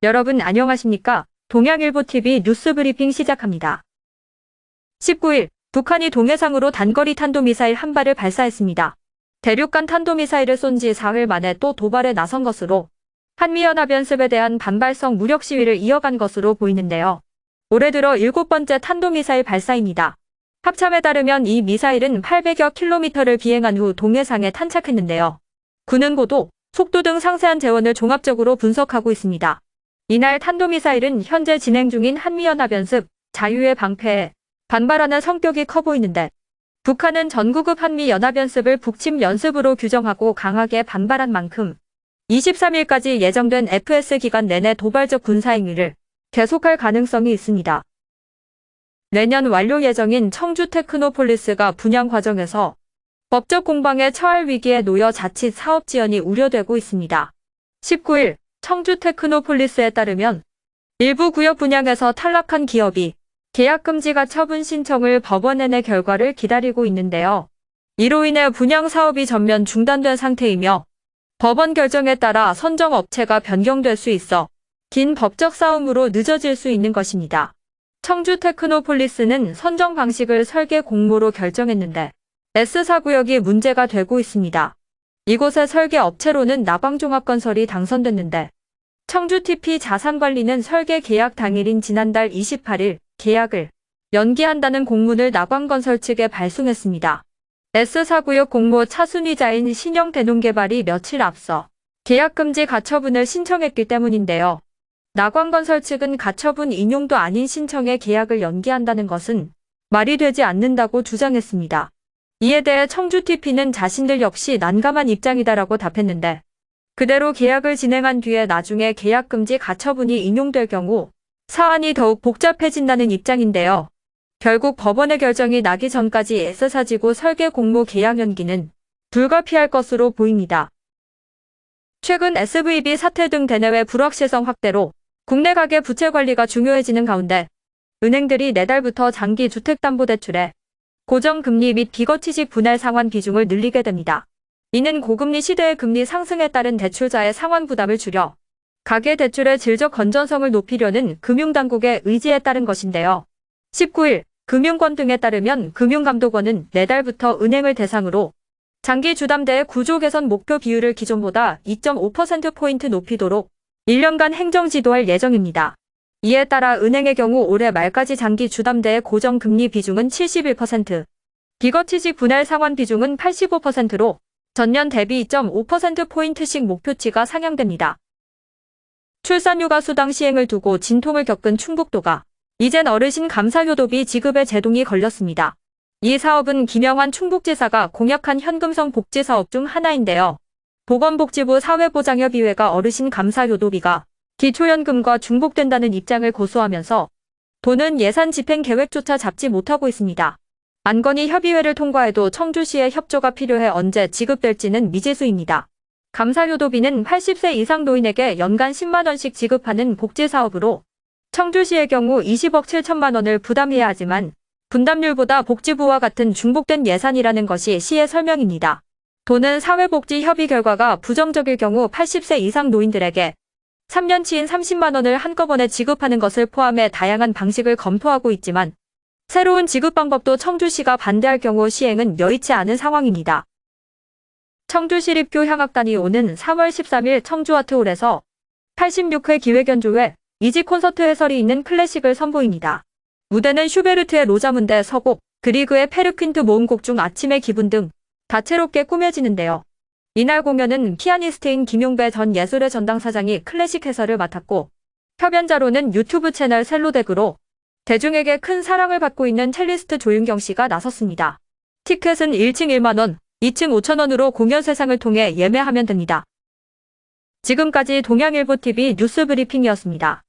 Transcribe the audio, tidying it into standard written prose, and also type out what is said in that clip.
여러분 안녕하십니까? 동양일보TV 뉴스 브리핑 시작합니다. 19일, 북한이 동해상으로 단거리 탄도미사일 한 발을 발사했습니다. 대륙간 탄도미사일을 쏜 지 4일 만에 또 도발에 나선 것으로 한미연합연습에 대한 반발성 무력 시위를 이어간 것으로 보이는데요. 올해 들어 7번째 탄도미사일 발사입니다. 합참에 따르면 이 미사일은 800여 킬로미터를 비행한 후 동해상에 탄착했는데요. 군은 고도, 속도 등 상세한 재원을 종합적으로 분석하고 있습니다. 이날 탄도미사일은 현재 진행 중인 한미연합연습, 자유의 방패에 반발하는 성격이 커 보이는데 북한은 전구급 한미연합연습을 북침 연습으로 규정하고 강하게 반발한 만큼 23일까지 예정된 FS 기간 내내 도발적 군사행위를 계속할 가능성이 있습니다. 내년 완료 예정인 청주 테크노폴리스가 분양 과정에서 법적 공방에 처할 위기에 놓여 자칫 사업 지연이 우려되고 있습니다. 19일 청주 테크노폴리스에 따르면 일부 구역 분양에서 탈락한 기업이 계약금지 가처분 신청을 법원에 내 결과를 기다리고 있는데요. 이로 인해 분양 사업이 전면 중단된 상태이며 법원 결정에 따라 선정 업체가 변경될 수 있어 긴 법적 싸움으로 늦어질 수 있는 것입니다. 청주 테크노폴리스는 선정 방식을 설계 공모로 결정했는데 S4구역이 문제가 되고 있습니다. 이곳의 설계 업체로는 나광종합건설이 당선됐는데 청주TP 자산관리는 설계 계약 당일인 지난달 28일 계약을 연기한다는 공문을 나광건설 측에 발송했습니다. S4구역 공모 차순위자인 신영대농개발이 며칠 앞서 계약금지 가처분을 신청했기 때문인데요. 나광건설 측은 가처분 인용도 아닌 신청에 계약을 연기한다는 것은 말이 되지 않는다고 주장했습니다. 이에 대해 청주TP는 자신들 역시 난감한 입장이다라고 답했는데 그대로 계약을 진행한 뒤에 나중에 계약금지 가처분이 인용될 경우 사안이 더욱 복잡해진다는 입장인데요. 결국 법원의 결정이 나기 전까지 애써사지고 설계 공모 계약 연기는 불가피할 것으로 보입니다. 최근 SVB 사태 등 대내외 불확실성 확대로 국내 가계 부채 관리가 중요해지는 가운데 은행들이 내달부터 장기 주택담보대출에 고정금리 및 비거치식 분할 상환 비중을 늘리게 됩니다. 이는 고금리 시대의 금리 상승에 따른 대출자의 상환 부담을 줄여 가계 대출의 질적 건전성을 높이려는 금융당국의 의지에 따른 것인데요. 19일 금융권 등에 따르면 금융감독원은 내달부터 은행을 대상으로 장기 주담대의 구조 개선 목표 비율을 기존보다 2.5%포인트 높이도록 1년간 행정 지도할 예정입니다. 이에 따라 은행의 경우 올해 말까지 장기 주담대의 고정금리 비중은 71%, 비거치식 분할 상환 비중은 85%로 전년 대비 2.5%포인트씩 목표치가 상향됩니다. 출산휴가 수당 시행을 두고 진통을 겪은 충북도가 이젠 어르신 감사효도비 지급에 제동이 걸렸습니다. 이 사업은 김영환 충북지사가 공약한 현금성 복지사업 중 하나인데요. 보건복지부 사회보장협의회가 어르신 감사효도비가 기초연금과 중복된다는 입장을 고수하면서 도는 예산 집행 계획조차 잡지 못하고 있습니다. 안건이 협의회를 통과해도 청주시의 협조가 필요해 언제 지급될지는 미지수입니다. 감사효도비는 80세 이상 노인에게 연간 10만 원씩 지급하는 복지사업으로 청주시의 경우 20억 7천만 원을 부담해야 하지만 분담률보다 복지부와 같은 중복된 예산이라는 것이 시의 설명입니다. 도는 사회복지 협의 결과가 부정적일 경우 80세 이상 노인들에게 3년치인 30만 원을 한꺼번에 지급하는 것을 포함해 다양한 방식을 검토하고 있지만 새로운 지급 방법도 청주시가 반대할 경우 시행은 여의치 않은 상황입니다. 청주시립교향악단이 오는 3월 13일 청주아트홀에서 86회 기획연주회 이지 콘서트 해설이 있는 클래식을 선보입니다. 무대는 슈베르트의 로자문대 서곡, 그리그의 페르퀸트 모음곡 중 아침의 기분 등 다채롭게 꾸며지는데요. 이날 공연은 피아니스트인 김용배 전 예술의 전당 사장이 클래식 해설을 맡았고 협연자로는 유튜브 채널 셀로덱으로 대중에게 큰 사랑을 받고 있는 첼리스트 조윤경 씨가 나섰습니다. 티켓은 1층 1만 원, 2층 5천 원으로 공연 세상을 통해 예매하면 됩니다. 지금까지 동양일보TV 뉴스 브리핑이었습니다.